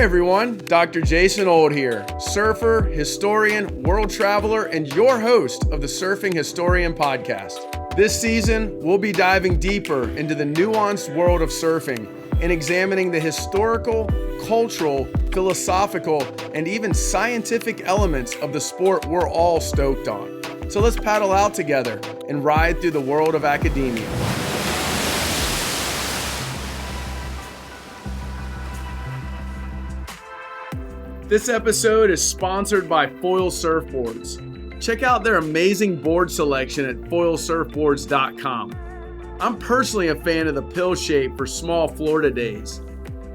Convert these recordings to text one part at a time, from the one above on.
everyone, Dr. Jason Old here, surfer, historian, world traveler, and your host of the Surfing Historian podcast. This season, we'll be diving deeper into the nuanced world of surfing and examining the historical, cultural, philosophical, and even scientific elements of the sport we're all stoked on. So let's paddle out together and ride through the world of academia. This episode is sponsored by Foil Surfboards. Check out their amazing board selection at foilsurfboards.com. I'm personally a fan of the pill shape for small Florida days.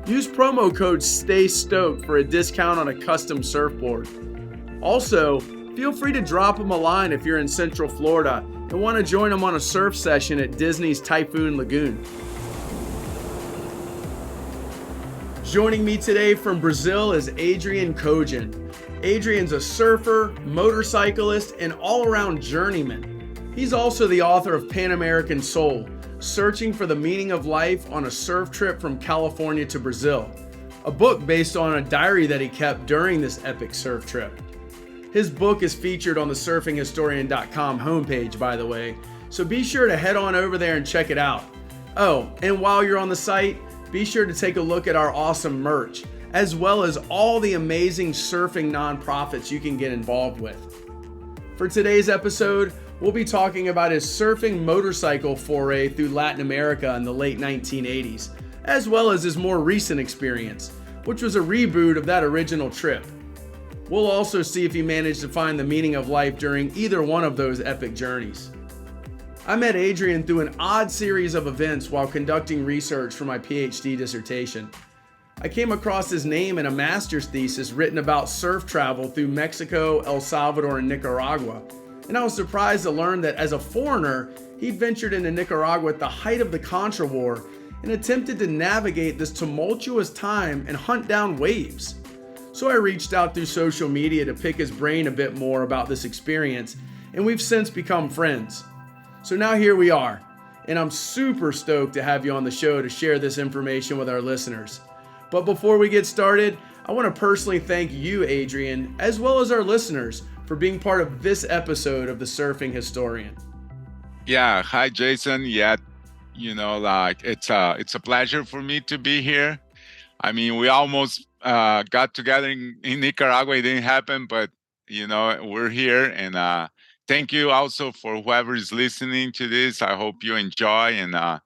Use promo code STAYSTOKED for a discount on a custom surfboard. Also, feel free to drop them a line if you're in Central Florida and want to join them on a surf session at Disney's Typhoon Lagoon. Joining me today from Brazil is Adrian Kojin. Adrian's a surfer, motorcyclist, and all-around journeyman. He's also the author of Pan American Soul, Searching for the Meaning of Life on a Surf Trip from California to Brazil, a book based on a diary that he kept during this epic surf trip. His book is featured on the surfinghistorian.com homepage, by the way, so be sure to head on over there and check it out. Oh, and while you're on the site, be sure to take a look at our awesome merch, as well as all the amazing surfing nonprofits you can get involved with. For today's episode, we'll be talking about his surfing motorcycle foray through Latin America in the late 1980s, as well as his more recent experience, which was a reboot of that original trip. We'll also see if he managed to find the meaning of life during either one of those epic journeys. I met Adrian through an odd series of events while conducting research for my PhD dissertation. I came across his name in a master's thesis written about surf travel through Mexico, El Salvador, and Nicaragua, and I was surprised to learn that as a foreigner, he ventured into Nicaragua at the height of the Contra War and attempted to navigate this tumultuous time and hunt down waves. So I reached out through social media to pick his brain a bit more about this experience, and we've since become friends. So now here we are, and I'm super stoked to have you on the show to share this information with our listeners. But before we get started, I want to personally thank you, Adrian, as well as our listeners, for being part of this episode of the Surfing Historian. Yeah, hi Jason. Yeah, it's a pleasure for me to be here. I mean, we almost got together in Nicaragua. It didn't happen, but we're here, and thank you also for whoever is listening to this. I hope you enjoy, and I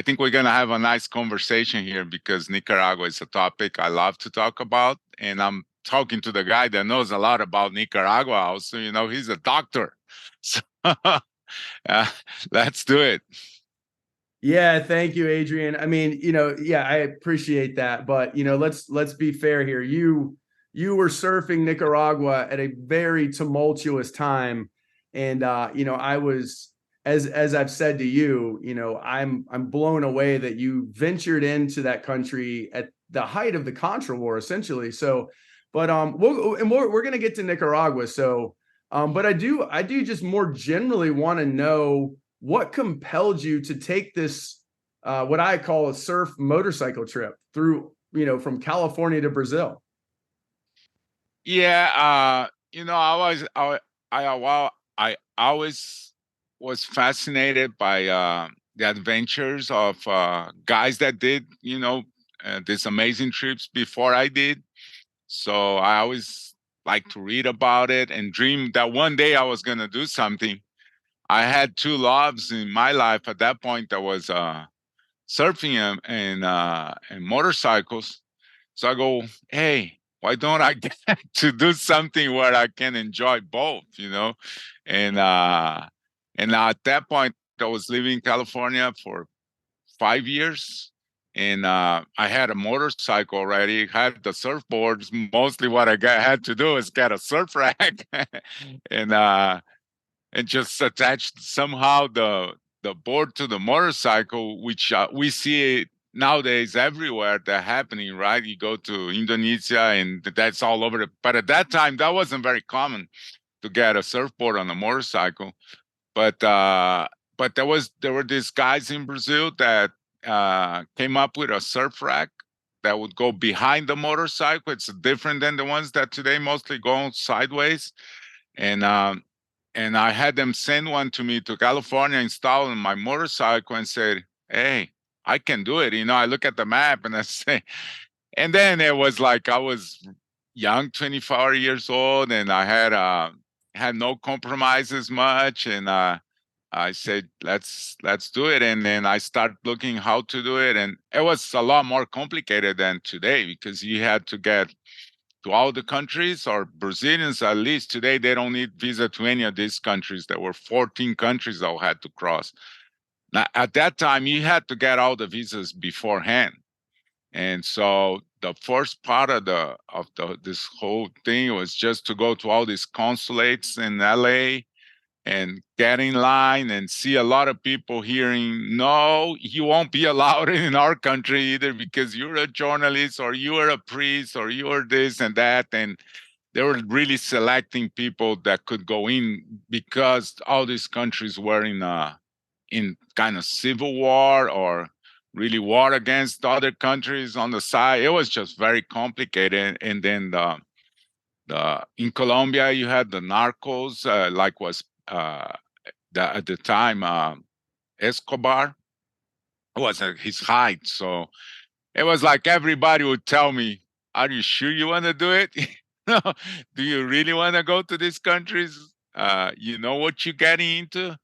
think we're gonna have a nice conversation here because Nicaragua is a topic I love to talk about, and I'm talking to the guy that knows a lot about Nicaragua. Also, he's a doctor, so let's do it. Yeah, thank you, Adrian. I mean, I appreciate that, but let's be fair here. You were surfing Nicaragua at a very tumultuous time. And, I was, as I've said to you, I'm blown away that you ventured into that country at the height of the Contra War, essentially. So, but we're going to get to Nicaragua. So, but I do just more generally want to know what compelled you to take this, what I call a surf motorcycle trip through, from California to Brazil. Yeah, I always was fascinated by the adventures of guys that did, these amazing trips before I did. So I always like to read about it and dream that one day I was going to do something. I had two loves in my life at that point. That was surfing and motorcycles. So I go, hey, why don't I get to do something where I can enjoy both, And at that point, I was living in California for 5 years, and I had a motorcycle already. Had the surfboards. Mostly, what I had to do is get a surf rack, and just attach somehow the board to the motorcycle, which we see nowadays everywhere that happening, right? You go to Indonesia and that's all over. But at that time, that wasn't very common to get a surfboard on a motorcycle. But there were these guys in Brazil that came up with a surf rack that would go behind the motorcycle. It's different than the ones that today mostly go sideways. And I had them send one to me to California, install on my motorcycle, and said, "Hey, I can do it." I look at the map and I say, and then it was like I was young, 24 years old, and I had no compromises much, and I said, let's do it. And then I started looking how to do it. And it was a lot more complicated than today because you had to get to all the countries, or Brazilians at least today, they don't need visa to any of these countries. There were 14 countries I had to cross. Now, at that time, you had to get all the visas beforehand. And so the first part of this whole thing was just to go to all these consulates in LA and get in line and see a lot of people hearing, "No, you won't be allowed in our country either because you're a journalist or you are a priest or you are this and that." And they were really selecting people that could go in because all these countries were in kind of civil war or really war against other countries on the side. It was just very complicated. And then in Colombia, you had the narcos, like was at the time Escobar was at his height. So it was like everybody would tell me, "Are you sure you want to do it? Do you really want to go to these countries? You know what you're getting into?"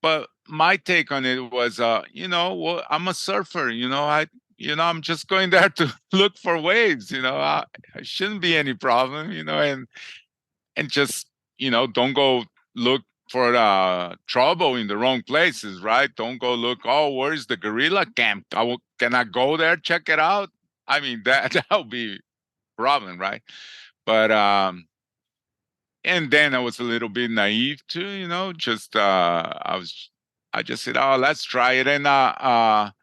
But my take on it was, well, I'm a surfer. I'm just going there to look for waves. I shouldn't be any problem. And just don't go look for trouble in the wrong places, right? Don't go look, oh, where's the guerrilla camp? Can I go there, check it out? I mean, that would be a problem, right? But and then I was a little bit naive too, just I just said, "Oh, let's try it." And I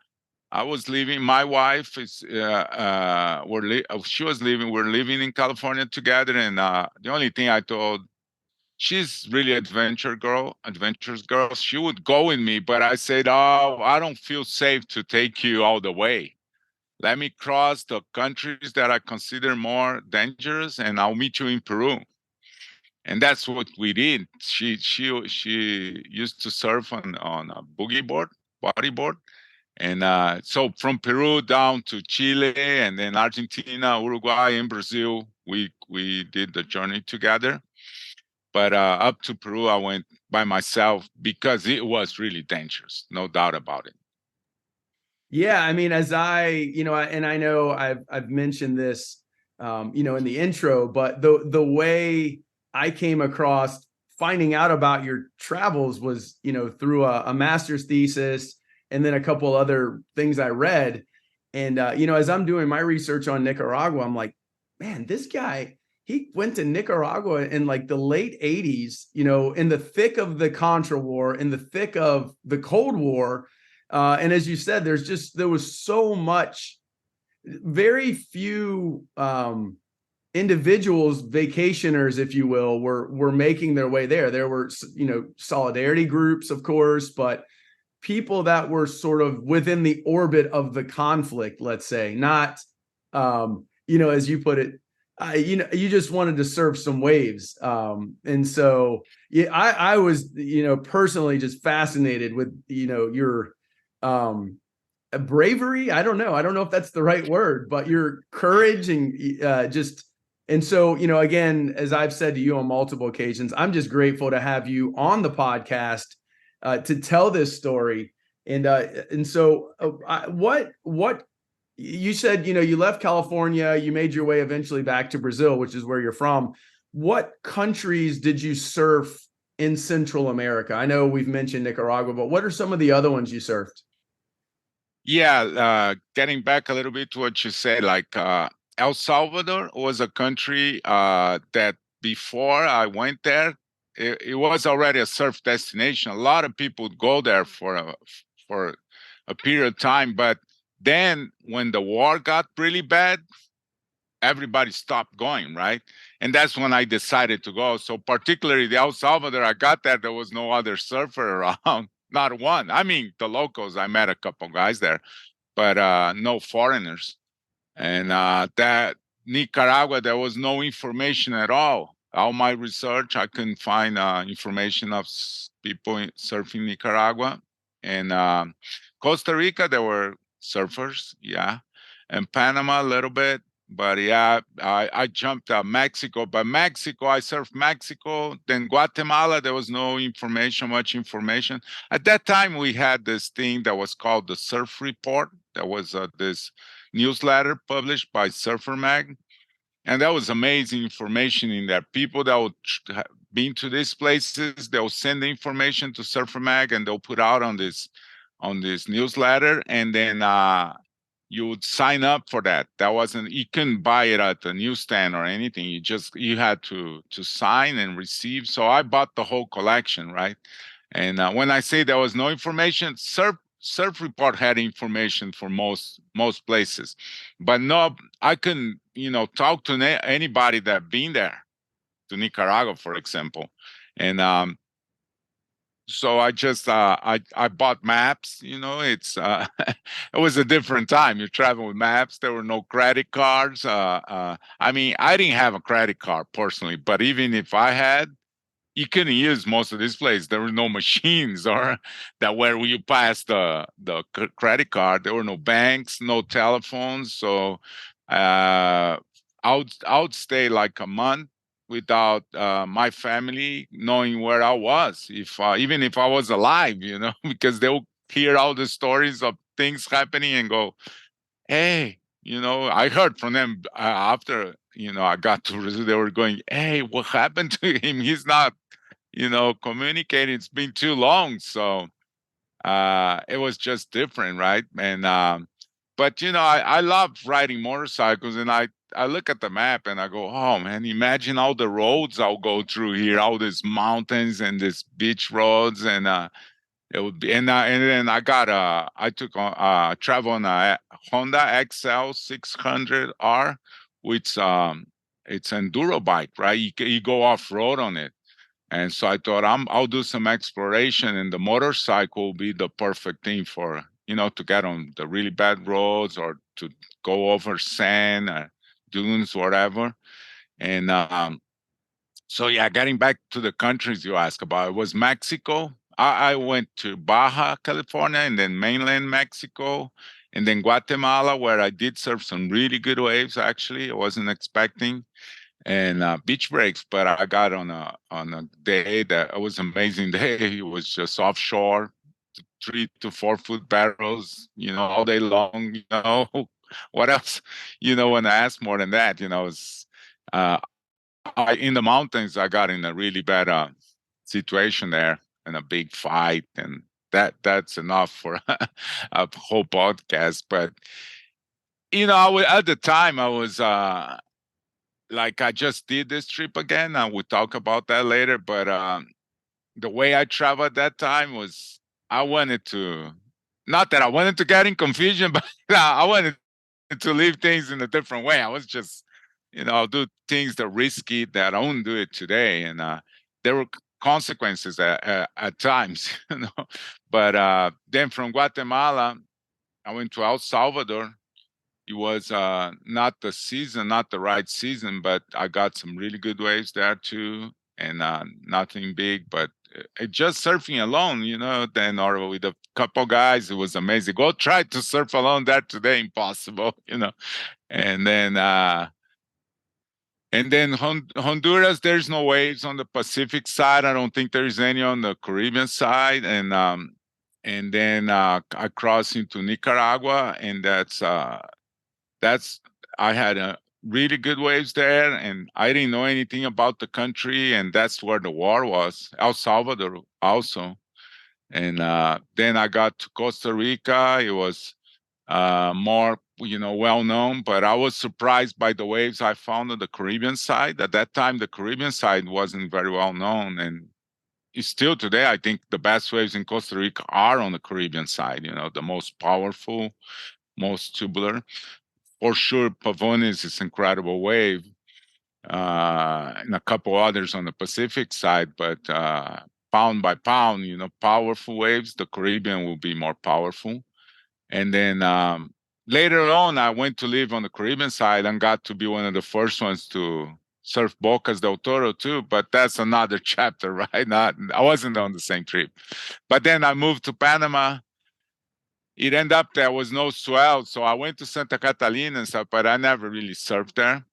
was leaving. My wife is she was leaving. We're living in California together, and the only thing I told, she's really adventurous girl. She would go with me, but I said, "Oh, I don't feel safe to take you all the way. Let me cross the countries that I consider more dangerous, and I'll meet you in Peru." And that's what we did. She used to surf on a boogie board, bodyboard. And so from Peru down to Chile and then Argentina, Uruguay, and Brazil, we did the journey together. But up to Peru, I went by myself because it was really dangerous, no doubt about it. Yeah, I mean, and I know I've mentioned this, in the intro, but the way I came across finding out about your travels was, through a master's thesis and then a couple other things I read. And, as I'm doing my research on Nicaragua, I'm like, man, this guy, he went to Nicaragua in like the late 80s, in the thick of the Contra War, in the thick of the Cold War. And as you said, there was so much, very few individuals, vacationers, if you will, were making their way there. There were, solidarity groups, of course, but people that were sort of within the orbit of the conflict, let's say, not, as you put it, you just wanted to surf some waves. And so, yeah, I was, personally just fascinated with, your bravery. I don't know if that's the right word, but your courage and and so, again, as I've said to you on multiple occasions, I'm just grateful to have you on the podcast to tell this story. And so what you said, you left California, you made your way eventually back to Brazil, which is where you're from. What countries did you surf in Central America? I know we've mentioned Nicaragua, but what are some of the other ones you surfed? Yeah, getting back a little bit to what you said, like El Salvador was a country that before I went there, it was already a surf destination. A lot of people would go there for a period of time, but then when the war got really bad, everybody stopped going, right? And that's when I decided to go. So particularly the El Salvador, I got there was no other surfer around, not one. I mean, the locals, I met a couple guys there, but no foreigners. And that Nicaragua, there was no information at all. All my research, I couldn't find information of people surfing Nicaragua. And Costa Rica, there were surfers, yeah. And Panama a little bit. But yeah, I jumped Mexico. But Mexico, I surfed Mexico. Then Guatemala, there was no information, much information. At that time, we had this thing that was called the Surf Report. That was this newsletter published by Surfer Mag, and that was amazing information in there. People that would been to these places, they'll send the information to Surfer Mag, and they'll put out on this newsletter, and then you would sign up for that. That wasn't, you couldn't buy it at the newsstand or anything. You had to sign and receive. So I bought the whole collection, right? And when I say there was no information, Surf Report had information for most places, but no, I couldn't, talk to anybody that been there to Nicaragua, for example, and so I just I bought maps. It's it was a different time. You travel with maps. There were no credit cards. I mean, I didn't have a credit card personally, but even if I had, you couldn't use most of these places. There were no machines or that where you pass the credit card. There were no banks, no telephones. So I would stay like a month without my family knowing where I was, if even if I was alive, because they'll hear all the stories of things happening and go, hey, I heard from them after I got to Brazil. They were going, hey, what happened to him? He's not communicating. It's been too long. So it was just different, right? And but I love riding motorcycles, and I look at the map and I go, oh man, imagine all the roads I'll go through here, all these mountains and these beach roads, and it would be, and then I took on travel on a Honda XL 600R, which it's enduro bike, right? You go off road on it. And so I thought I'll do some exploration, and the motorcycle will be the perfect thing for, to get on the really bad roads or to go over sand or dunes, whatever. And so yeah, getting back to the countries you asked about, it was Mexico. I went to Baja California, and then mainland Mexico, and then Guatemala, where I did surf some really good waves. Actually, I wasn't expecting, and beach breaks, but I got on a day that it was an amazing day. It was just offshore, 3 to 4 foot barrels, all day long. What else? When I asked more than that, it's uh, in the mountains. I got in a really bad situation there, and a big fight, and that's enough for a whole podcast. But at the time I was like, I just did this trip again, and we'll talk about that later. But the way I traveled at that time was, I wanted to, not that I wanted to get in confusion, but I wanted to leave things in a different way. I was just, I'll do things that are risky that I wouldn't do it today. And there were consequences at times, But then from Guatemala, I went to El Salvador. It was not the season, not the right season, but I got some really good waves there too, and nothing big, but just surfing alone, then or with a couple guys, it was amazing. Go try to surf alone there today, impossible, And then Honduras, there's no waves on the Pacific side. I don't think there's any on the Caribbean side, and then I crossed into Nicaragua, and that's I had a really good waves there, and I didn't know anything about the country, and that's where the war was. El Salvador also, and then I got to Costa Rica. It was more, well known, but I was surprised by the waves I found on the Caribbean side. At that time, the Caribbean side wasn't very well known, and still today, I think the best waves in Costa Rica are on the Caribbean side. The most powerful, most tubular. For sure, Pavone is this incredible wave, and a couple others on the Pacific side, but pound by pound, powerful waves, the Caribbean will be more powerful. And then later on, I went to live on the Caribbean side and got to be one of the first ones to surf Bocas del Toro too. But that's another chapter, right? Not I wasn't on the same trip. But then I moved to Panama. It ended up there was no swell, so I went to Santa Catalina and stuff, but I never really surfed there.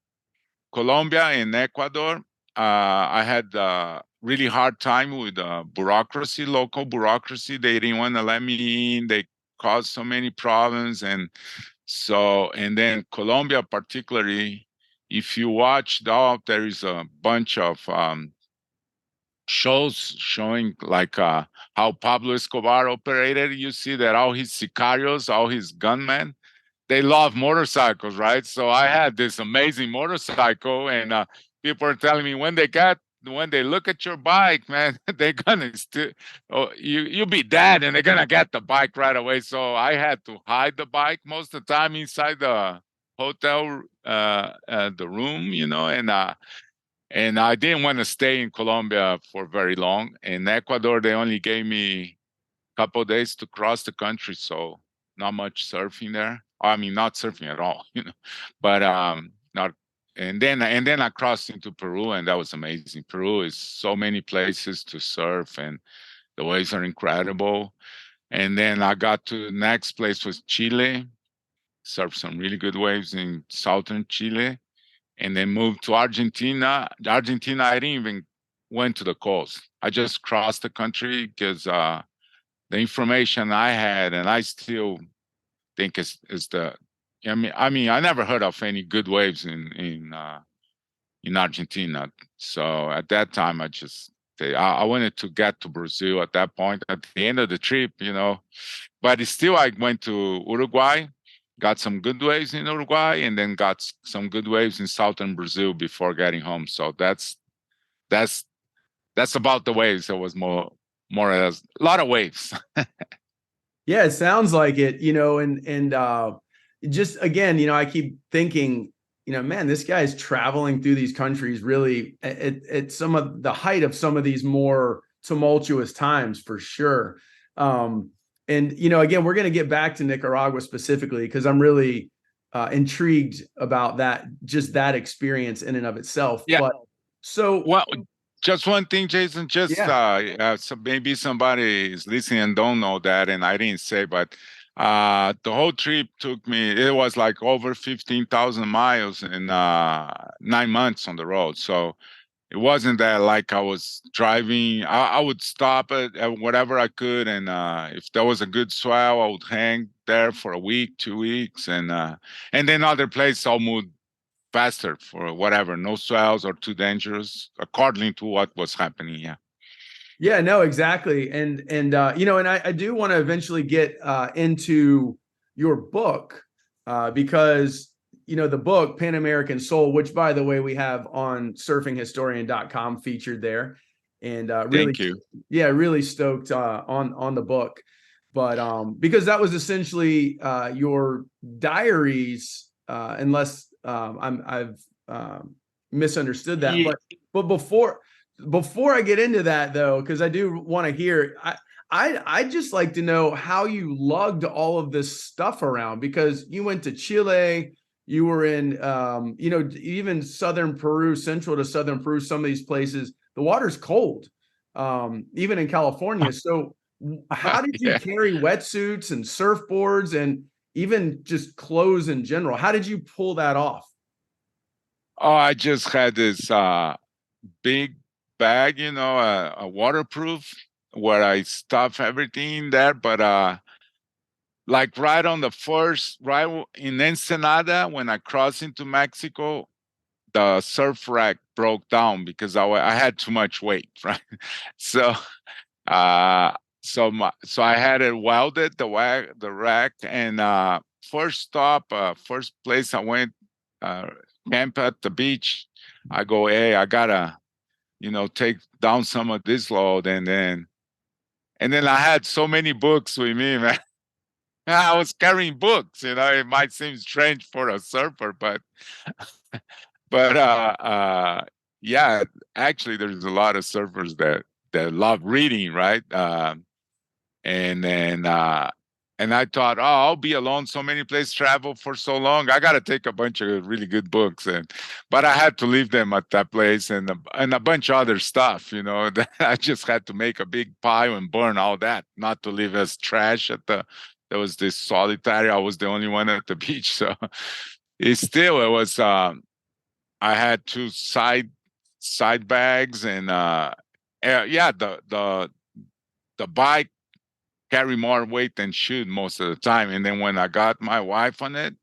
Colombia and Ecuador, I had a really hard time with bureaucracy, local bureaucracy. They didn't want to let me in. They caused so many problems, and then Colombia, particularly, if you watch there is a bunch of shows showing like how Pablo Escobar operated. You see that all his sicarios, all his gunmen, they love motorcycles, right? So I had this amazing motorcycle, and people are telling me when they look at your bike, man, they're gonna you'll be dead, and they're gonna get the bike right away. So I had to hide the bike most of the time inside the hotel, the room, and I didn't want to stay in Colombia for very long. In Ecuador, they only gave me a couple of days to cross the country, so not much surfing there. I mean, not surfing at all, but not. And then I crossed into Peru, and that was amazing. Peru is so many places to surf, and the waves are incredible. And then I got to the next place was Chile, surfed some really good waves in southern Chile, and then moved to Argentina. Argentina, I didn't even went to the coast. I just crossed the country because the information I had, and I still think is the. I mean, I never heard of any good waves in Argentina. So at that time, I wanted to get to Brazil at that point. At the end of the trip, but still, I went to Uruguay, got some good waves in Uruguay, and then got some good waves in southern Brazil before getting home. So that's that's about the waves. There was more or less a lot of waves. Yeah, it sounds like it, and just again, I keep thinking, man, this guy is traveling through these countries really at some of the height of some of these more tumultuous times for sure. And again, we're going to get back to Nicaragua specifically because I'm really intrigued about that experience in and of itself. Yeah. But so Well, just one thing, Jason. Just yeah. so maybe somebody is listening and don't know that, and I didn't say, but the whole trip took me. It was like over 15,000 miles in 9 months on the road. So it wasn't that like I was driving. I would stop at whatever I could, and if there was a good swell, I would hang there for a week, 2 weeks, and then other places I'll move faster for whatever, no swells or too dangerous, according to what was happening. Yeah. Yeah, no, exactly. And I do want to eventually get into your book because the book Pan American Soul, which by the way we have on surfinghistorian.com featured there, and really, Thank you. yeah, really stoked on the book. But because that was essentially your diaries, unless I've misunderstood that. Yeah. But before I get into that though, because I do want to hear, I just like to know how you lugged all of this stuff around because you went to Chile, you were in even southern Peru, central to southern Peru, some of these places, the water's cold, even in California. So how did you Yeah. carry wetsuits and surfboards and even just clothes in general? How did you pull that off? Oh, I just had this big bag, a waterproof where I stuff everything there. But like right in Ensenada, when I crossed into Mexico, the surf rack broke down because I had too much weight, right? So uh so I had it welded, the rack, and first place I went, uh camp at the beach. I go, hey, I gotta take down some of this load, and then I had so many books with me, man. I was carrying books. It might seem strange for a surfer, but yeah, actually, there's a lot of surfers that love reading, right? And then And I thought, oh, I'll be alone so many places, travel for so long. I got to take a bunch of really good books, but I had to leave them at that place and a bunch of other stuff. That I just had to make a big pile and burn all that, not to leave as trash at the. There was this solitary. I was the only one at the beach, so it was. I had two side bags and yeah, the bike carry more weight than should most of the time. And then when I got my wife on it,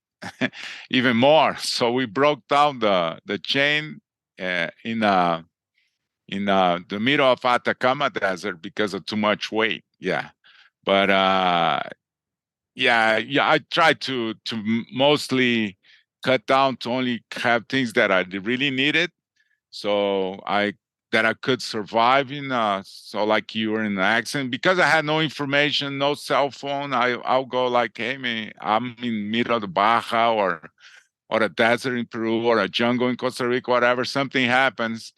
even more. So we broke down the chain in the middle of Atacama Desert because of too much weight. Yeah, but yeah, I try to mostly cut down to only have things that I really needed. So I could survive so like you were in an accident because I had no information, no cell phone. I'll go like, hey man, I'm in middle of the Baja or a desert in Peru or a jungle in Costa Rica, whatever. Something happens,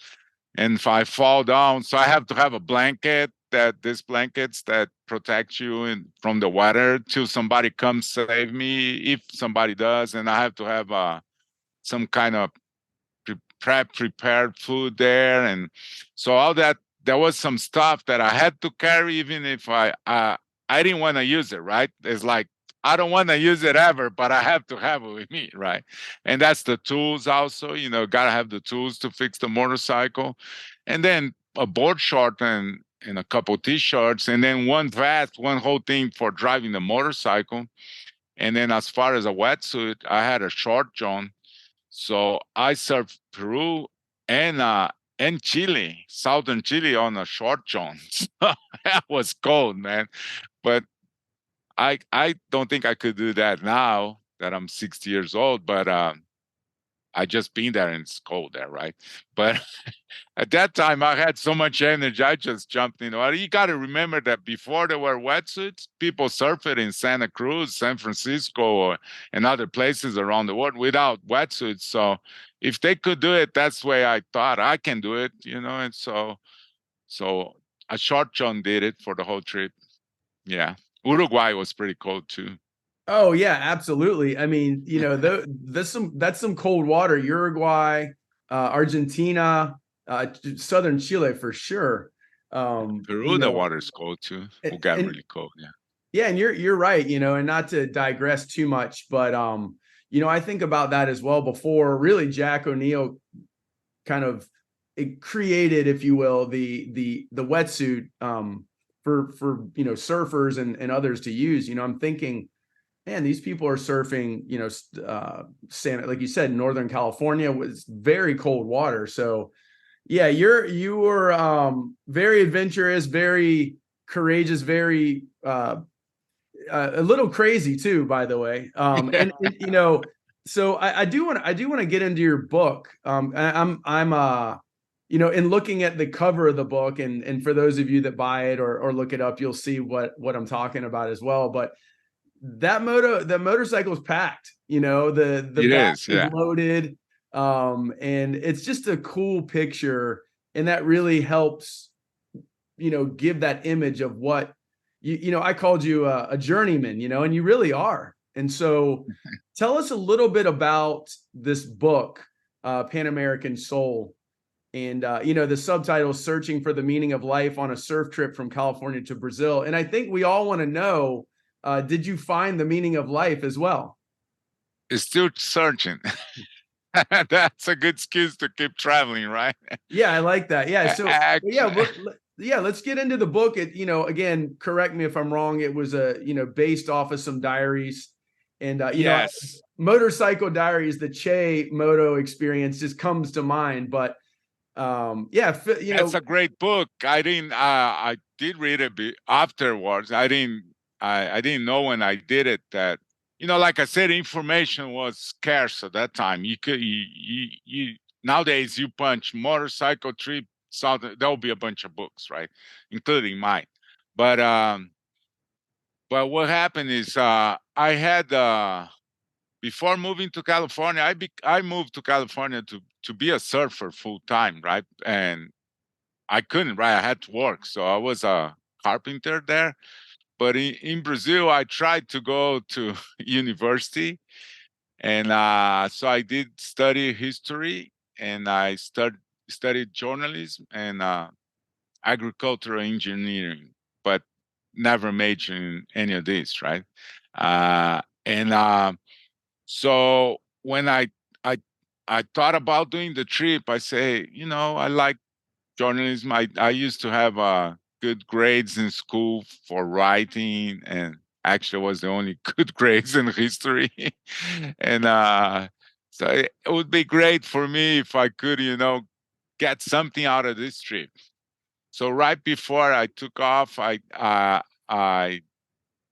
and if I fall down, so I have to have a blanket these blankets that protect you from the weather till somebody comes save me if somebody does, and I have to have some kind of prepared food there, and so all that there was some stuff that I had to carry even if I didn't want to use it, right? It's like I don't want to use it ever, but I have to have it with me, right? And that's the tools also, gotta have the tools to fix the motorcycle, and then a board short and a couple t-shirts, and then one whole thing for driving the motorcycle. And then as far as a wetsuit, I had a short john, so I surfed Peru and Chile, southern Chile on a short john. That was cold, man. But I don't think I could do that now that I'm 60 years old. But I just been there and it's cold there, right? But at that time I had so much energy, I just jumped in. You got to remember that before there were wetsuits, people surfed in Santa Cruz, San Francisco, and other places around the world without wetsuits. So if they could do it, that's the way I thought I can do it, And so a short John did it for the whole trip. Yeah, Uruguay was pretty cold too. Oh yeah, absolutely. I mean, that's some cold water. Uruguay, Argentina, southern Chile for sure. Peru, the water's cold too. It got really cold. Yeah. Yeah, and you're right, and not to digress too much, but I think about that as well before really Jack O'Neill kind of created, if you will, the wetsuit for surfers and others to use. I'm thinking, man, these people are surfing, Santa, like you said, Northern California was very cold water. So yeah, you were very adventurous, very courageous, very a little crazy too, by the way. And so I do want to get into your book. I'm in looking at the cover of the book, and for those of you that buy it or look it up, you'll see what I'm talking about as well. But the motorcycle is packed, the back is loaded. And it's just a cool picture, and that really helps, give that image of what I called you a journeyman, and you really are. And so tell us a little bit about this book, Pan American Soul. And, the subtitle, Searching for the Meaning of Life on a Surf Trip from California to Brazil. And I think we all want to know, did you find the meaning of life as well? It's still searching. That's a good excuse to keep traveling, right? Yeah, I like that. Yeah. So, let's get into the book. Again, correct me if I'm wrong. It was based off of some diaries, and yes, motorcycle diaries. The Che Moto experience just comes to mind. But it's a great book. I did read it afterwards. I didn't know when I did it that like I said, information was scarce at that time. You nowadays you punch motorcycle trip. So there'll be a bunch of books, right, including mine. But what happened is I had before moving to California, I moved to California to be a surfer full time, right? And I couldn't, right? I had to work, so I was a carpenter there. But in Brazil, I tried to go to university, and so I did study history, and I studied journalism and agricultural engineering, but never majored in any of this, right? And so when I I thought about doing the trip, I say, I like journalism. I used to have good grades in school for writing, and actually was the only good grades in history. And so it would be great for me if I could, get something out of this trip. So right before I took off, I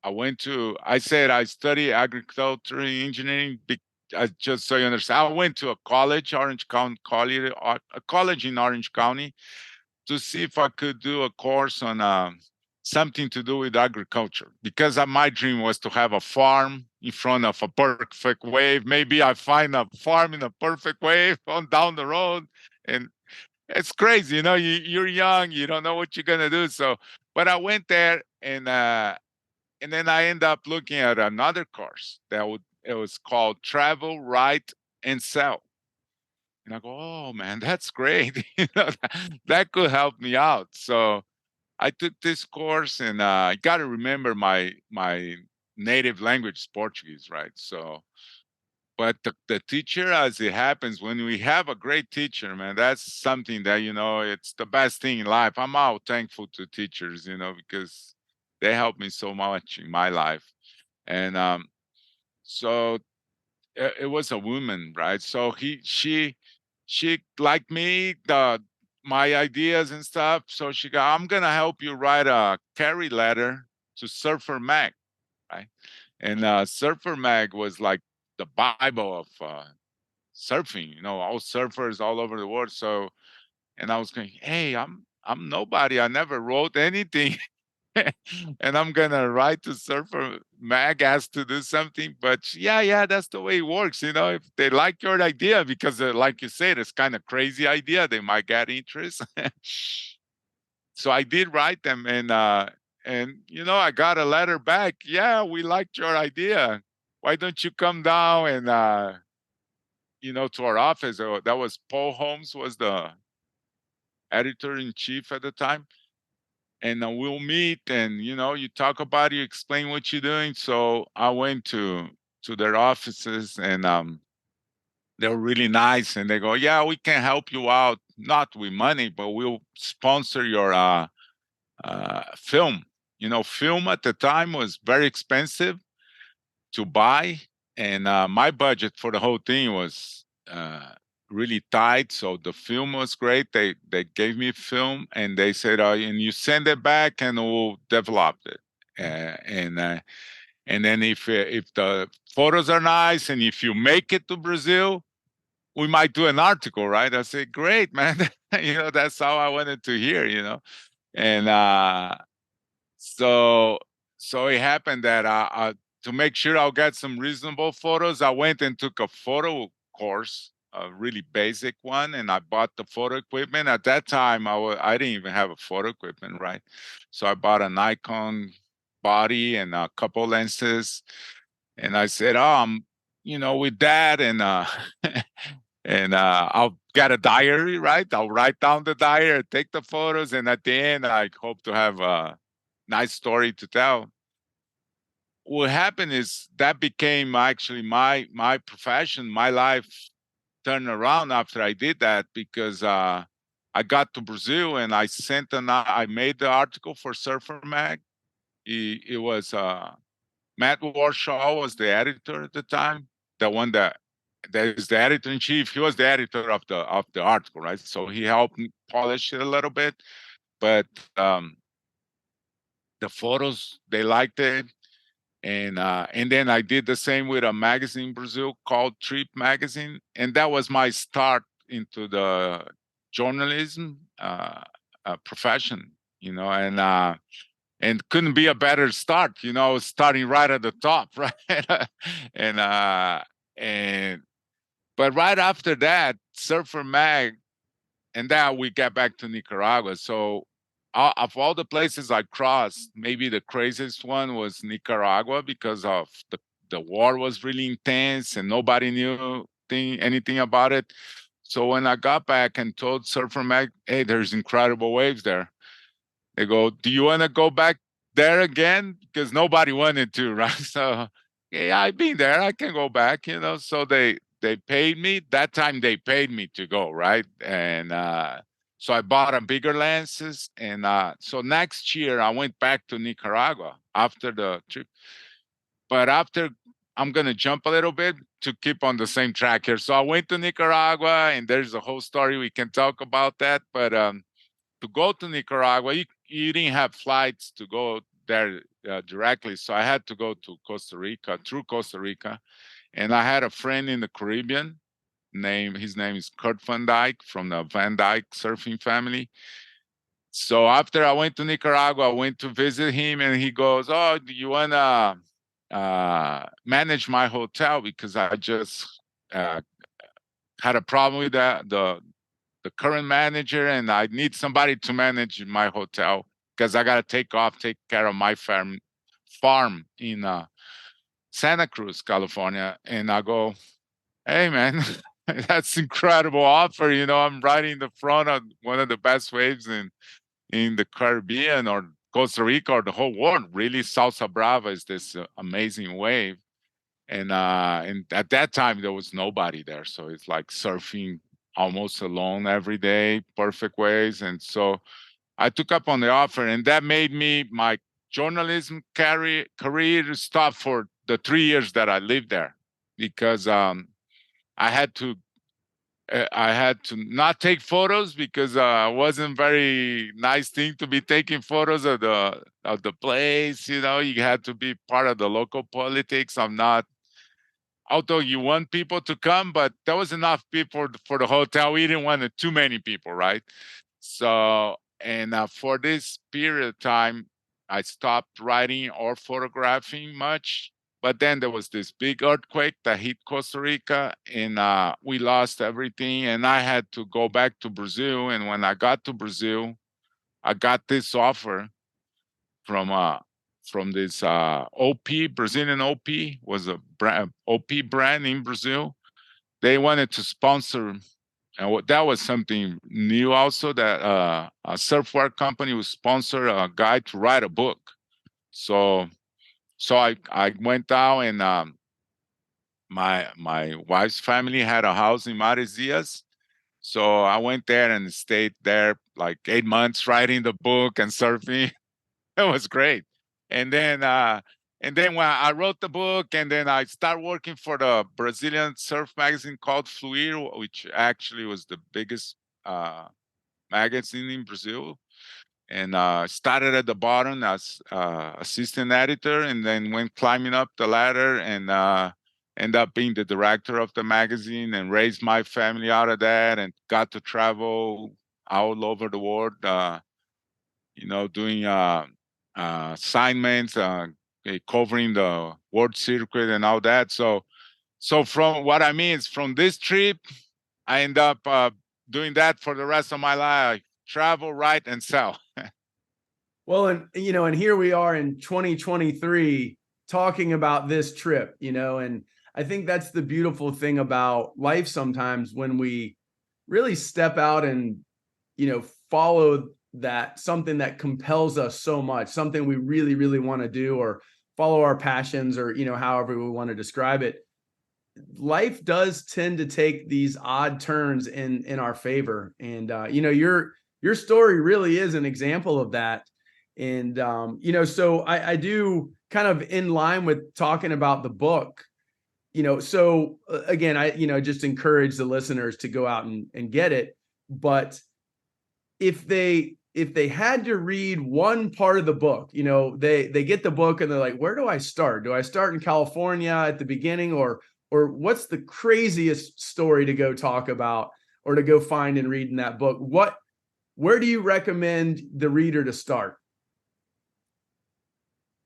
went to. I said I study agriculture engineering. Just so you understand, I went to a college, Orange County College, a college in Orange County, to see if I could do a course on something to do with agriculture, because my dream was to have a farm in front of a perfect wave. Maybe I find a farm in a perfect wave on down the road, and it's crazy, you're young, you don't know what you're gonna do. So, but I went there, and then I end up looking at another course it was called Travel, Write, and Sell. And I go, oh man, that's great. That could help me out. So I took this course, and I got to remember my native language is Portuguese, right? So, but the teacher, as it happens, when we have a great teacher, man, that's something that, it's the best thing in life. I'm all thankful to teachers, because they helped me so much in my life. And so it was a woman, right? So she liked me, my ideas and stuff. So she go, I'm gonna help you write a carry letter to Surfer Mag, right? And Surfer Mag was like the Bible of surfing. All surfers all over the world. So, and I was going, hey, I'm nobody. I never wrote anything. And I'm gonna write to Surfer Mag, ask to do something. But yeah, that's the way it works. If they like your idea, because like you said, it's kind of crazy idea, they might get interest. So I did write them, and I got a letter back. Yeah, we liked your idea. Why don't you come down and to our office? That was Paul Holmes, was the editor in chief at the time, and we'll meet, and you talk about it, you explain what you're doing. So I went to their offices, and they were really nice, and they go, yeah, we can help you out, not with money, but we'll sponsor your film. Film at the time was very expensive to buy, and my budget for the whole thing was really tight. So the film was great. They gave me film, and they said, and you send it back, and we'll develop it. And then if the photos are nice, and if you make it to Brazil, we might do an article, right? I said, great, man. That's how I wanted to hear. And so it happened that to make sure I'll get some reasonable photos, I went and took a photo course, a really basic one, and I bought the photo equipment. At that time, I didn't even have a photo equipment, right? So I bought a Nikon body and a couple lenses, and I said, "Oh, I'm, with that, and and I'll get a diary, right? I'll write down the diary, take the photos, and at the end, I hope to have a nice story to tell." What happened is that became actually my profession. My life turned around after I did that, because I got to Brazil, and I made the article for Surfer Mag. It was Matt Warshaw was the editor at the time, the one that is the editor in chief. He was the editor of the article, right? So he helped me polish it a little bit, but the photos, they liked it. And then I did the same with a magazine in Brazil called Trip Magazine, and that was my start into the journalism profession. And couldn't be a better start. Starting right at the top, right? and and but right after that, Surfer Mag, and then we got back to Nicaragua. So of all the places I crossed, maybe the craziest one was Nicaragua because of the war was really intense and nobody knew anything about it. So when I got back and told Surfer Mag, hey, there's incredible waves there, they go, do you want to go back there again? Because nobody wanted to, right? So yeah, I've been there. I can go back, you know. So they paid me. That time they paid me to go, right? And so I bought a bigger lenses. And so next year I went back to Nicaragua after the trip. But after I'm gonna jump a little bit to keep on the same track here. So I went to Nicaragua, and there's a whole story we can talk about that. But to go to Nicaragua, you didn't have flights to go there directly. So I had to go to Costa Rica, through Costa Rica. And I had a friend in the Caribbean. His name is Kurt Van Dyke from the Van Dyke surfing family. So after I went to Nicaragua, I went to visit him, and he goes, "Oh, do you wanna manage my hotel? Because I just uh, had a problem with the current manager, and I need somebody to manage my hotel because I got to take care of my farm in Santa Cruz, California." And I go, hey, man, that's incredible offer. You know, I'm right in the front of one of the best waves in the Caribbean or Costa Rica or the whole world. Really, Salsa Brava is this amazing wave. And at that time there was nobody there, so it's like surfing almost alone every day, perfect waves. And so I took up on the offer, and that made me my journalism career stop for the 3 years that I lived there, because I had to I had to not take photos because it wasn't very nice thing to be taking photos of the place. You know, you had to be part of the local politics. I'm not, although you want people to come, but there was enough people for the hotel. We didn't want too many people, right? So, and for this period of time, I stopped writing or photographing much. But then there was this big earthquake that hit Costa Rica, and we lost everything. And I had to go back to Brazil. And when I got to Brazil, I got this offer from this OP, Brazilian OP, was a brand, OP brand in Brazil. They wanted to sponsor, and that was something new also, that a surfwear company would sponsor a guy to write a book. So I went down, and my wife's family had a house in Maresias. So I went there and stayed there like 8 months writing the book and surfing. It was great. And then when I wrote the book, and then I started working for the Brazilian surf magazine called Fluir, which actually was the biggest magazine in Brazil. And started at the bottom as assistant editor, and then went climbing up the ladder, and end up being the director of the magazine, and raised my family out of that, and got to travel all over the world. Doing assignments, covering the world circuit and all that. So from what I mean is, from this trip, I end up doing that for the rest of my life: travel, write, and sell. Well, and here we are in 2023 talking about this trip, and I think that's the beautiful thing about life sometimes, when we really step out and, follow that, something that compels us so much, something we really, really want to do, or follow our passions, or, however we want to describe it. Life does tend to take these odd turns in our favor. And, your story really is an example of that. And, so I do kind of, in line with talking about the book, so again, I, just encourage the listeners to go out and get it. But if they had to read one part of the book, they get the book and they're like, where do I start? Do I start in California at the beginning, or what's the craziest story to go talk about, or to go find and read in that book? Where do you recommend the reader to start?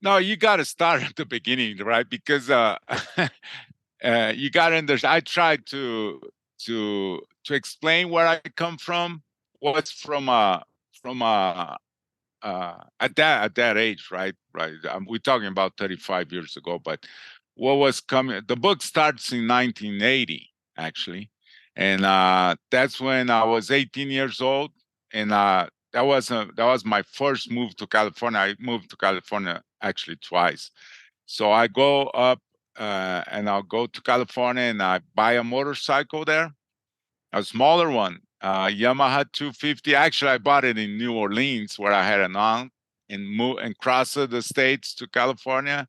No, you got to start at the beginning, right? Because you got to understand. I tried to explain where I come from, what's from a at that age, right? Right. We're talking about 35 years ago, but what was coming? The book starts in 1980, actually, and that's when I was 18 years old, and that was my first move to California. I moved to California actually twice. So I go up and I'll go to California and I buy a motorcycle there, a smaller one, Yamaha 250. Actually, I bought it in New Orleans where I had an aunt and crossed the states to California.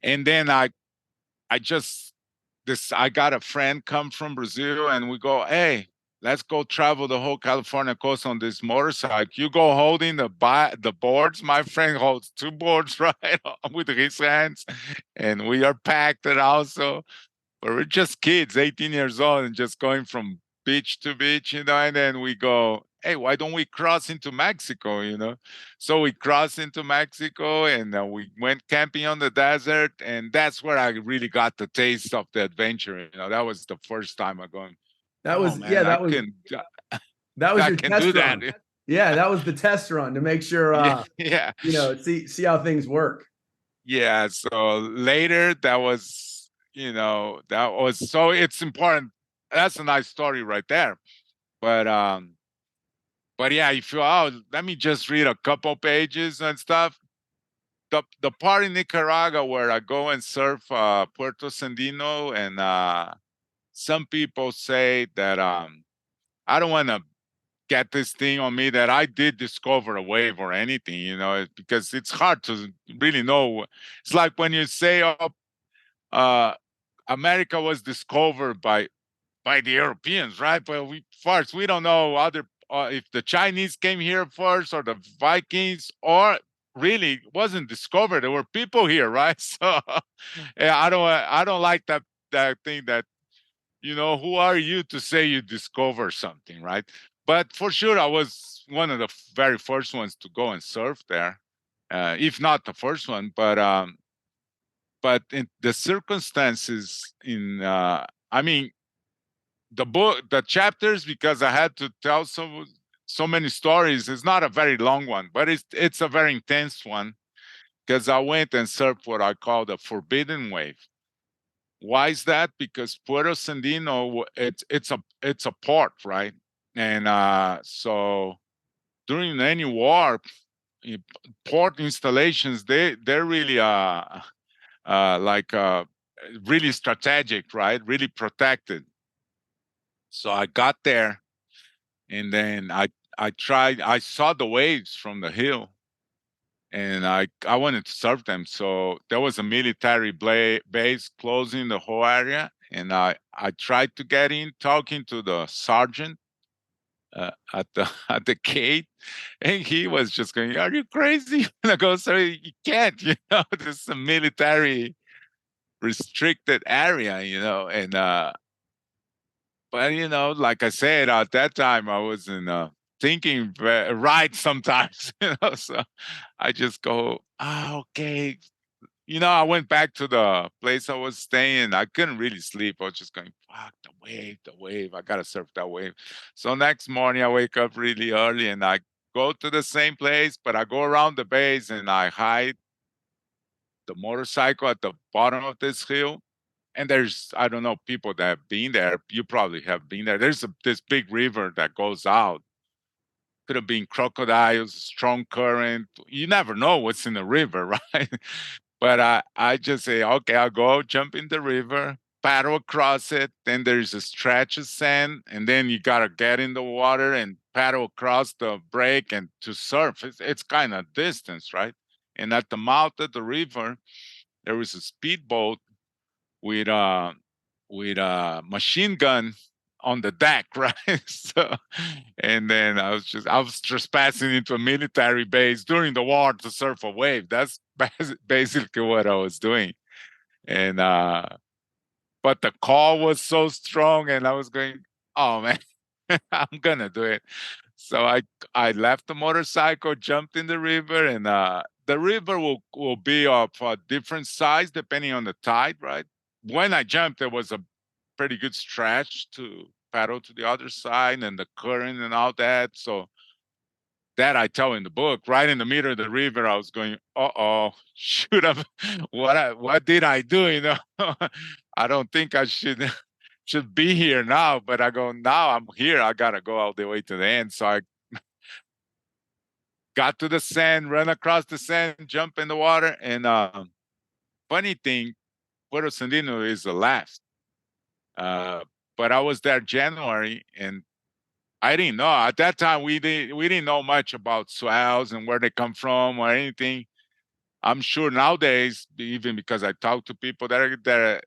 And then I just I got a friend come from Brazil and we go, hey, let's go travel the whole California coast on this motorcycle. You go holding the boards. My friend holds two boards right with his hands, and we are packed and also. But we're just kids, 18 years old, and just going from beach to beach, and then we go, hey, why don't we cross into Mexico? So we crossed into Mexico and we went camping on the desert. And that's where I really got the taste of the adventure. That was the first time I'm going, That oh, was, man, that was I your can do test run. that. Yeah, that was the test run to make sure, yeah. see how things work. Yeah. So later so it's important. That's a nice story right there. But yeah, if you let me just read a couple pages and stuff. The part in Nicaragua where I go and surf Puerto Sandino, and some people say that I don't want to get this thing on me that I did discover a wave or anything, because it's hard to really know. It's like when you say, uh, America was discovered by the Europeans, right? But we don't know if the Chinese came here first or the Vikings, or really wasn't discovered. There were people here, right? So yeah, I don't like that thing that who are you to say you discover something, right? But for sure, I was one of the very first ones to go and surf there, if not the first one. But in the circumstances I mean, the chapters, because I had to tell so many stories. It's not a very long one, but it's a very intense one because I went and surfed what I call the forbidden wave. Why is that? Because Puerto Sandino, it's a port, right? And so during any war, port installations they're really like really strategic, right? Really protected. So I got there, and then I saw the waves from the hill, and I wanted to surf them. So there was a military base closing the whole area, and I tried to get in, talking to the sergeant at the at the gate, and he was just going, "Are you crazy?" And I go, "Sorry, you can't. This is a military restricted area, and but like I said, at that time I wasn't thinking right sometimes, so I just go, okay. I went back to the place I was staying. I couldn't really sleep. I was just going, fuck, the wave. I gotta surf that wave. So next morning I wake up really early and I go to the same place, but I go around the base and I hide the motorcycle at the bottom of this hill. And there's, I don't know, people that have been there. You probably have been there. There's this big river that goes out. Could have been crocodiles, strong current. You never know what's in the river, right? But I just say, okay, I'll go jump in the river, paddle across it. Then there's a stretch of sand, and then you gotta get in the water and paddle across the break and to surf. It's kind of distance, right? And at the mouth of the river, there was a speedboat with a machine gun on the deck, right? So, and then I was trespassing into a military base during the war to surf a wave. That's basically what I was doing. And but the call was so strong, and I was going, oh man, I'm gonna do it. So I left the motorcycle, jumped in the river, and the river will be of a different size depending on the tide, right? When I jumped, there was a pretty good stretch to paddle to the other side and the current and all that. So that I tell in the book, right in the middle of the river, I was going, uh-oh, should have, what did I do, you know? I don't think I should be here now, but I go, now I'm here, I gotta go all the way to the end. So I got to the sand, run across the sand, jump in the water, and funny thing, Puerto Sandino is the last. But I was there January, and I didn't know at that time. We didn't know much about swells and where they come from or anything. I'm sure nowadays, even because I talk to people that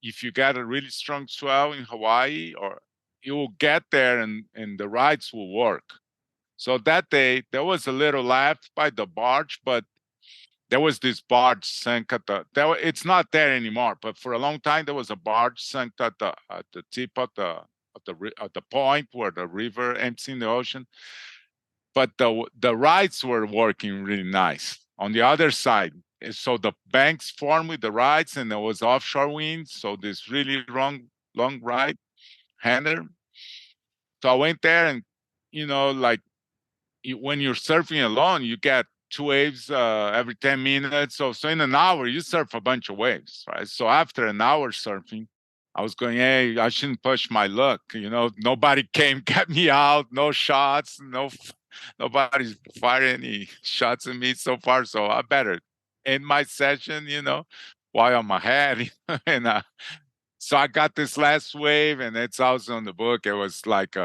if you got a really strong swell in Hawaii, or you will get there and the rides will work. So that day there was a little laugh by the barge, but there was this barge sunk at it's not there anymore, but for a long time there was a barge sunk at the tip of the point where the river empties in the ocean. But the rides were working really nice on the other side. So the banks formed with the rides, and there was offshore wind. So this really long ride hander. So I went there, and like when you're surfing alone, you get two waves every 10 minutes. So in an hour, you surf a bunch of waves, right? So after an hour surfing, I was going, hey, I shouldn't push my luck. Nobody came, get me out, no shots, nobody's fired any shots at me so far. So I better end my session, while I'm ahead. And so I got this last wave, and it's also on the book. It was like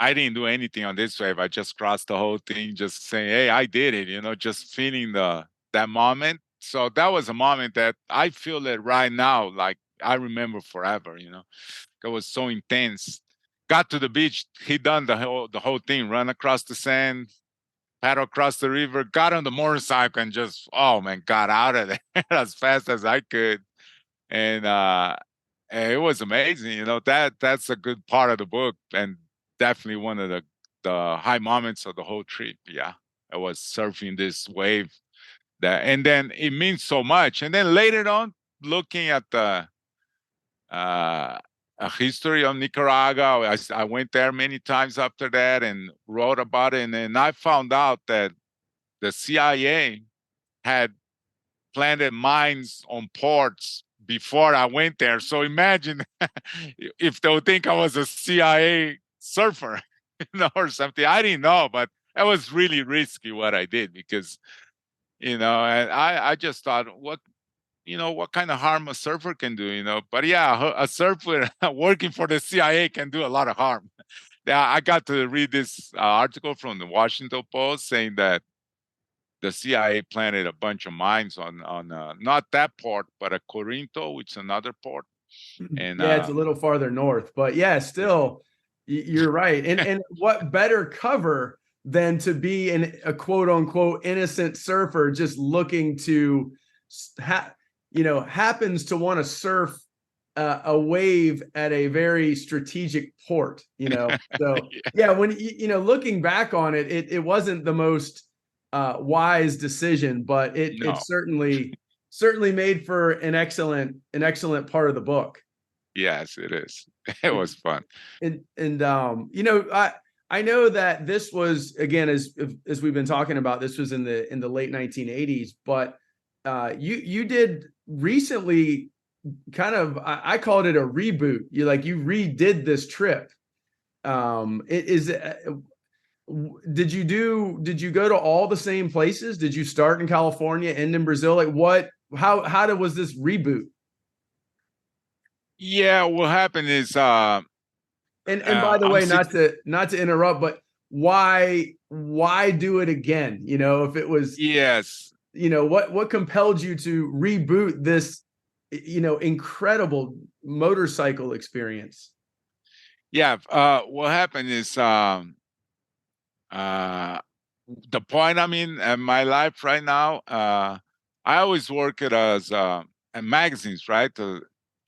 I didn't do anything on this wave. I just crossed the whole thing, just saying, "Hey, I did it." Just feeling that moment. So that was a moment that I feel it right now, like I remember forever. It was so intense. Got to the beach, he done the whole thing, run across the sand, paddle across the river, got on the motorcycle, and just got out of there as fast as I could. And it was amazing. That's a good part of the book, and definitely one of the high moments of the whole trip. Yeah, I was surfing this wave and then it means so much. And then later on, looking at the history of Nicaragua, I went there many times after that and wrote about it. And then I found out that the CIA had planted mines on ports before I went there. So imagine if they would think I was a CIA surfer, or something. I didn't know, but it was really risky what I did because, and I just thought, what kind of harm a surfer can do. But yeah, a surfer working for the CIA can do a lot of harm. Yeah, I got to read this article from the Washington Post saying that the CIA planted a bunch of mines on not that port, but a Corinto, which is another port. And Yeah, it's a little farther north, but yeah, still, you're right. And what better cover than to be a quote unquote innocent surfer just looking to, happens to want to surf a wave at a very strategic port. So yeah, when looking back on it, it wasn't the most wise decision, but it certainly made for an excellent part of the book. Yes, it is. It was fun. And I know that this was, again, as we've been talking about, this was in the late 1980s, but you did recently kind of, I called it a reboot. You redid this trip. Did you go to all the same places? Did you start in California, end in Brazil? How was this reboot? Yeah, what happened is and by the way, not to interrupt, but why do it again? If it was, yes, what compelled you to reboot this, incredible motorcycle experience? Yeah, what happened is the point I'm in my life right now. I always work it as magazines, right?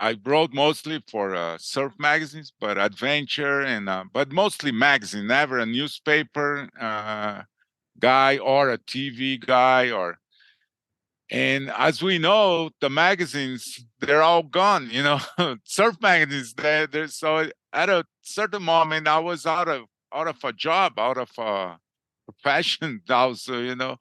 I wrote mostly for surf magazines, but adventure but mostly magazine, never a newspaper guy or a TV guy And as we know, the magazines, they're all gone, surf magazines. So at a certain moment, I was out of of a job, out of a profession also,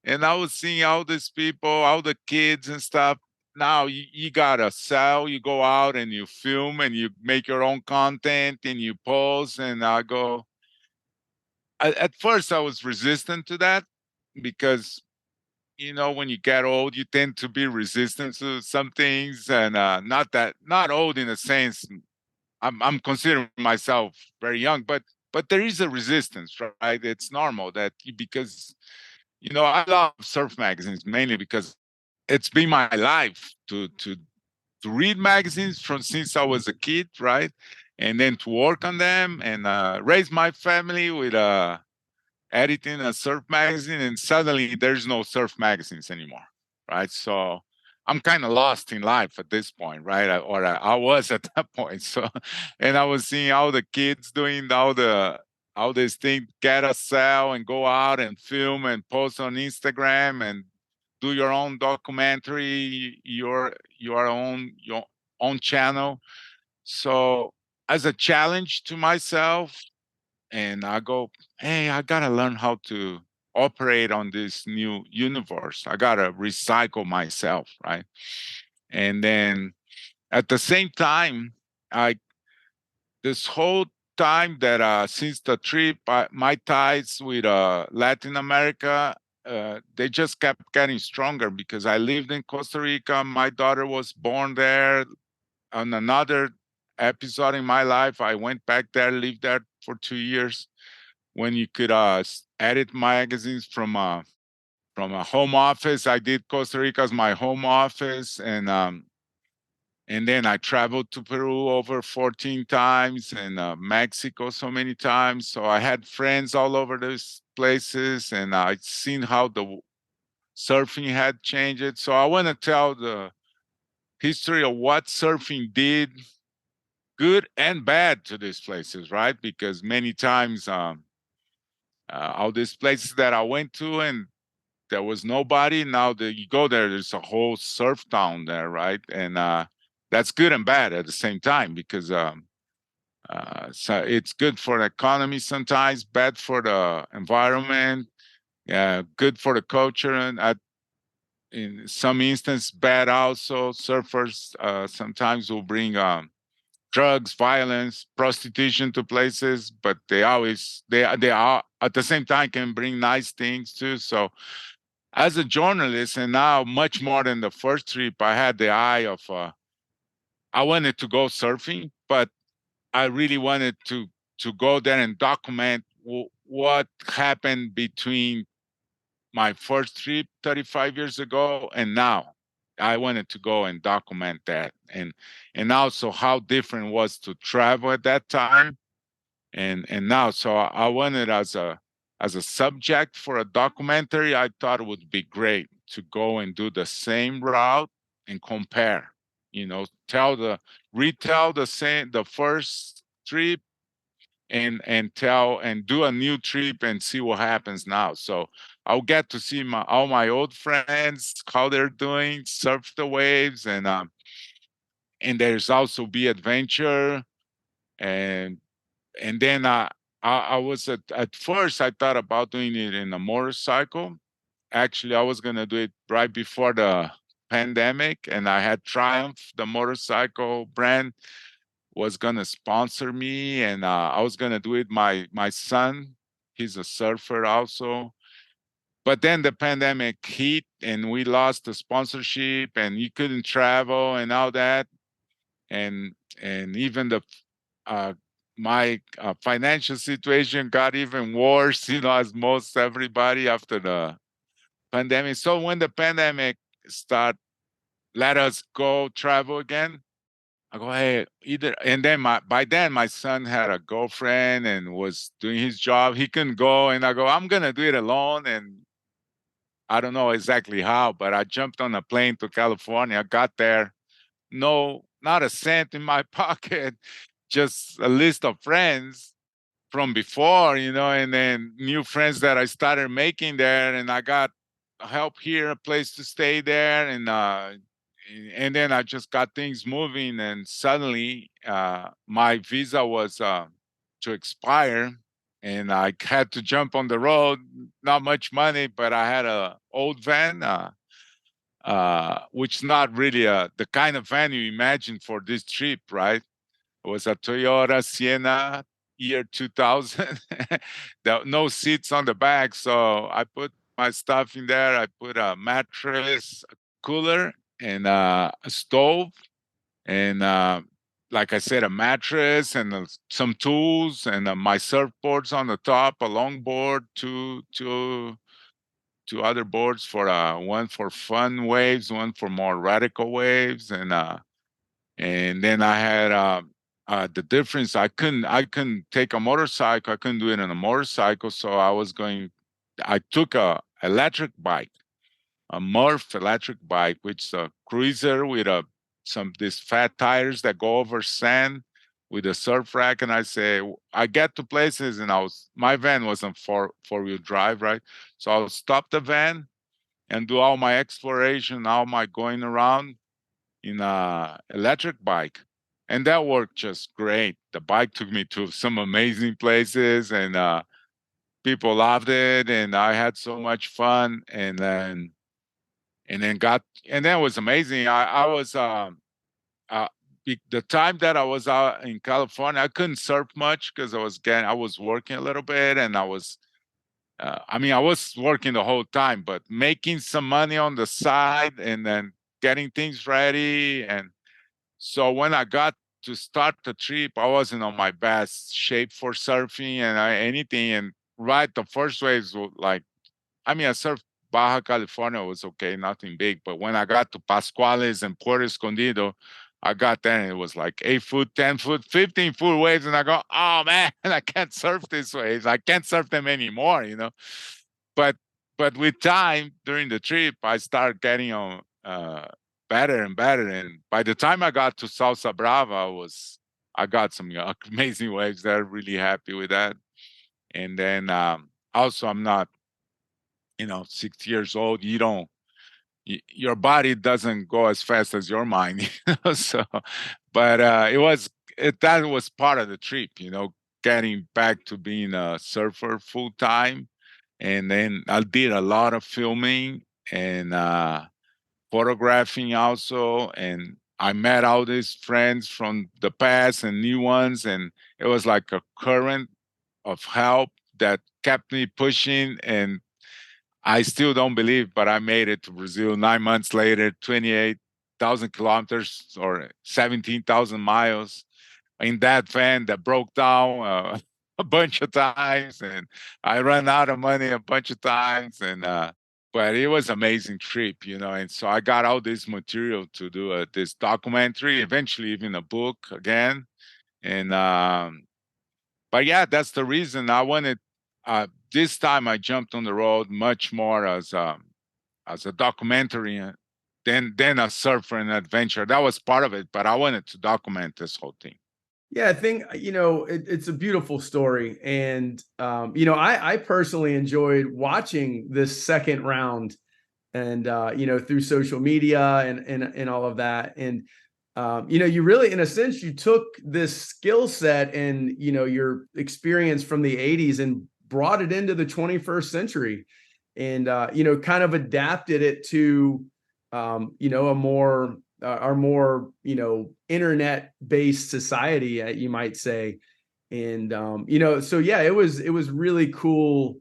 And I was seeing all these people, all the kids and stuff. Now you gotta sell, you go out and you film and you make your own content and you post. And I go, at first I was resistant to that because, when you get old, you tend to be resistant to some things. And not old in a sense. I'm considering myself very young, but there is a resistance, right? It's normal that because I love surf magazines mainly because it's been my life to read magazines from since I was a kid, right? And then to work on them and raise my family with editing a surf magazine, and suddenly there's no surf magazines anymore, right? So I'm kind of lost in life at this point, right? I was at that point. So, and I was seeing all the kids doing all these things, get a cell and go out and film and post on Instagram and do your own documentary, your own channel. So as a challenge to myself, and I go, hey, I gotta learn how to operate on this new universe. I gotta recycle myself, right? And then at the same time, I this whole time that since the trip, my ties with Latin America, they just kept getting stronger because I lived in Costa Rica. My daughter was born there. On another episode in my life, I went back there, lived there for 2 years when you could edit magazines from a home office. I did Costa Rica as my home office, and then I traveled to Peru over 14 times and Mexico so many times. So I had friends all over those places, and I'd seen how the surfing had changed. So I want to tell the history of what surfing did, good and bad, to these places, right? Because many times all these places that I went to and there was nobody. Now that you go there, there's a whole surf town there, right? And that's good and bad at the same time because so it's good for the economy sometimes, bad for the environment, good for the culture, and in some instances, bad also. Surfers sometimes will bring drugs, violence, prostitution to places, but they are at the same time can bring nice things too. So as a journalist, and now much more than the first trip, I had the eye of I wanted to go surfing, but I really wanted to go there and document what happened between my first trip 35 years ago and now. I wanted to go and document that, and also how different it was to travel at that time and now. So I wanted as a subject for a documentary. I thought it would be great to go and do the same route and compare. Retell the first trip and tell and do a new trip and see what happens now. So I'll get to see all my old friends, how they're doing, surf the waves, and there's also be adventure and and then I was at first I thought about doing it in a motorcycle. Actually, I was gonna do it right before the pandemic, and I had Triumph, the motorcycle brand, was gonna sponsor me, and I was gonna do it. My son, he's a surfer also. But then the pandemic hit, and we lost the sponsorship, and you couldn't travel and all that, and even the uh, my financial situation got even worse, as most everybody after the pandemic. So when the pandemic start, let us go travel again. I go, hey, either, and then by then my son had a girlfriend and was doing his job. He couldn't go, and I go, I'm gonna do it alone, and I don't know exactly how, but I jumped on a plane to California, got there, no, not a cent in my pocket, just a list of friends from before, and then new friends that I started making there, and I got help here, a place to stay there, and then I just got things moving, and suddenly my visa was to expire, and I had to jump on the road. Not much money, but I had a old van, which not really the kind of van you imagine for this trip, right? It was a Toyota Sienna, year 2000. There were no seats on the back, so I put my stuff in there. I put a mattress, a cooler, and a stove, and like I said, a mattress and some tools, and my surfboards on the top, a longboard, two other boards for one for fun waves, one for more radical waves, and then I had the difference. I couldn't take a motorcycle. I couldn't do it on a motorcycle, so I took a electric bike, a Murph electric bike, which is a cruiser with these fat tires that go over sand with a surf rack. And I get to places, and my van wasn't four-wheel drive, right? So I'll stop the van and do all my exploration, all my going around in a electric bike. And that worked just great. The bike took me to some amazing places, and people loved it, and I had so much fun. And then it was amazing. I was uh, the time that I was out in California, I couldn't surf much because I was working a little bit, and I was working the whole time, but making some money on the side, and then getting things ready. And so when I got to start the trip, I wasn't on my best shape for surfing and anything. And right, the first waves were like, I surfed Baja California, was okay, nothing big. But when I got to Pascuales and Puerto Escondido, I got there and it was like 8 foot, 10 foot, 15 foot waves. And I go, oh man, I can't surf these waves. I can't surf them anymore. But with time during the trip, I started getting on better and better. And by the time I got to Salsa Brava, I got some amazing waves there. Really happy with that. And then also, I'm not 6 years old. Your body doesn't go as fast as your mind. So, but that was part of the trip, getting back to being a surfer full time. And then I did a lot of filming and photographing also. And I met all these friends from the past and new ones. And it was like a current of help that kept me pushing. And I still don't believe, but I made it to Brazil 9 months later, 28,000 kilometers or 17,000 miles in that van that broke down a bunch of times, and I ran out of money a bunch of times. But it was an amazing trip. And so I got all this material to do this documentary, eventually even a book again. And but yeah, that's the reason I wanted. This time I jumped on the road much more as a documentary than a surfer and adventure. That was part of it, but I wanted to document this whole thing. Yeah, I think it's a beautiful story, and I personally enjoyed watching this second round, and through social media and all of that, and you really, in a sense, you took this skill set and your experience from the '80s and brought it into the 21st century, and kind of adapted it to a more our more internet-based society, you might say. And so yeah, it was really cool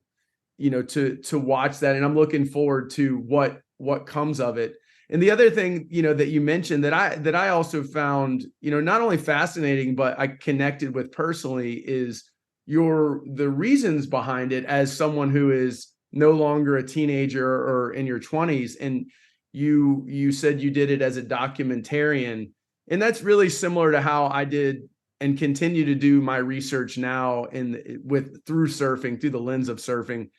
to watch that, and I'm looking forward to what comes of it. And the other thing that you mentioned that I also found not only fascinating but I connected with personally is the reasons behind it, as someone who is no longer a teenager or in your 20s. And you said you did it as a documentarian, and that's really similar to how I did and continue to do my research now through surfing, through the lens of surfing.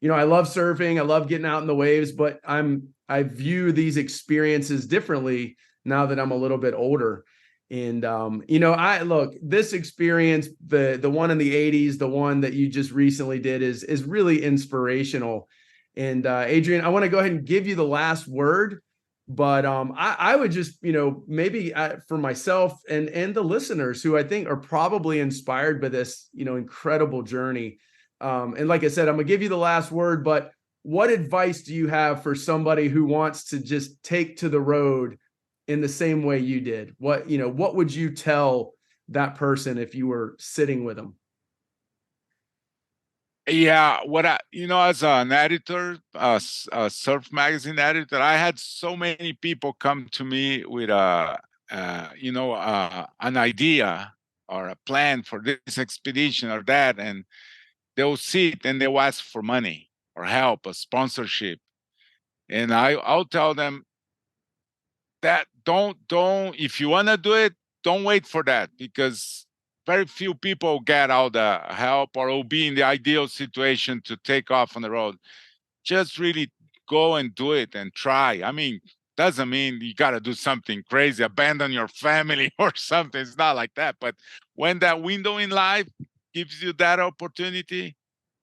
I love surfing, I love getting out in the waves, but I view these experiences differently now that I'm a little bit older. And I look, this experience, the one in the '80s, the one that you just recently did, is really inspirational. And Adrian, I want to go ahead and give you the last word, but I would just maybe for myself and the listeners who I think are probably inspired by this incredible journey. And like I said, I'm gonna give you the last word, but what advice do you have for somebody who wants to just take to the road in the same way you did? What would you tell that person if you were sitting with them? Yeah, as an editor, a surf magazine editor, I had so many people come to me with an idea or a plan for this expedition or that, and they'll see it and they'll ask for money or help, a sponsorship, and I'll tell them that don't if you want to do it, don't wait for that, because very few people get all the help or will be in the ideal situation to take off on the road. Just really go and do it and try. I mean, doesn't mean you got to do something crazy, abandon your family or something. It's not like that. But when that window in life gives you that opportunity,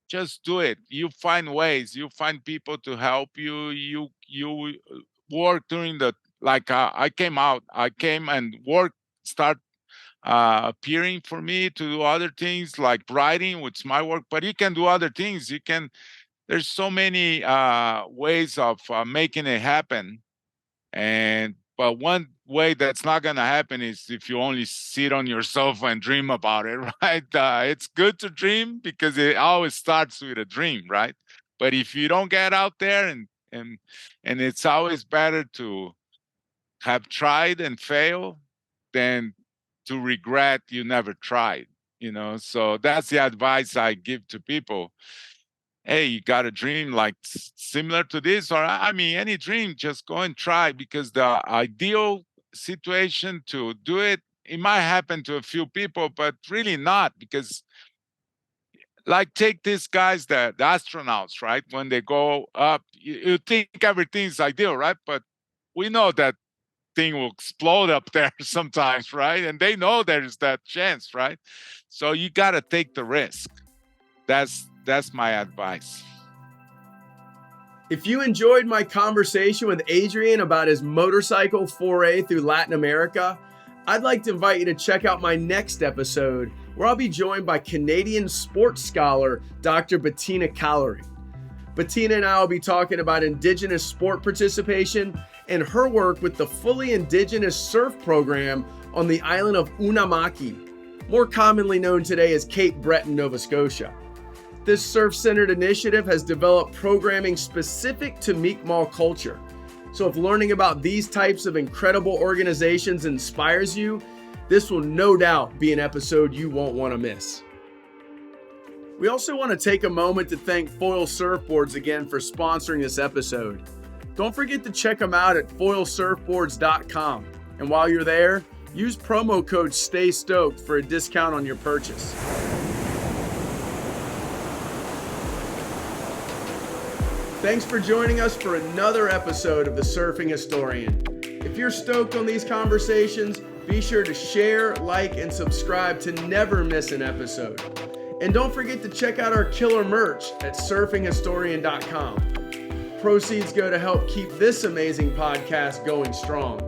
just do it. You find ways, you find people to help you. You work during the, like, I came and work start appearing for me to do other things like writing, which is my work, but you can do other things. There's so many ways of making it happen. But one way that's not going to happen is if you only sit on your sofa and dream about it, right? It's good to dream because it always starts with a dream, right? But if you don't get out there, and it's always better to have tried and fail than to regret you never tried, So that's the advice I give to people. Hey, you got a dream like similar to this, or I mean, any dream, just go and try, because the ideal situation to do it, it might happen to a few people, but really not, because like take these guys, the astronauts, right? When they go up, you think everything's ideal, right? But we know that thing will explode up there sometimes, right? And they know there's that chance, right? So you got to take the risk. That's my advice. If you enjoyed my conversation with Adrian about his motorcycle foray through Latin America, I'd like to invite you to check out my next episode, where I'll be joined by Canadian sports scholar Dr. Bettina Callery. Bettina and I will be talking about Indigenous sport participation and her work with the fully Indigenous surf program on the island of Unamaki, more commonly known today as Cape Breton, Nova Scotia. This surf-centered initiative has developed programming specific to Mi'kmaq culture. So if learning about these types of incredible organizations inspires you, this will no doubt be an episode you won't want to miss. We also want to take a moment to thank Foil Surfboards again for sponsoring this episode. Don't forget to check them out at foilsurfboards.com. And while you're there, use promo code STAYSTOKED for a discount on your purchase. Thanks for joining us for another episode of The Surfing Historian. If you're stoked on these conversations, be sure to share, like, and subscribe to never miss an episode. And don't forget to check out our killer merch at surfinghistorian.com. Proceeds go to help keep this amazing podcast going strong.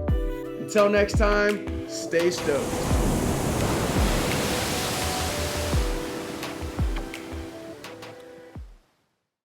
Until next time, stay stoked.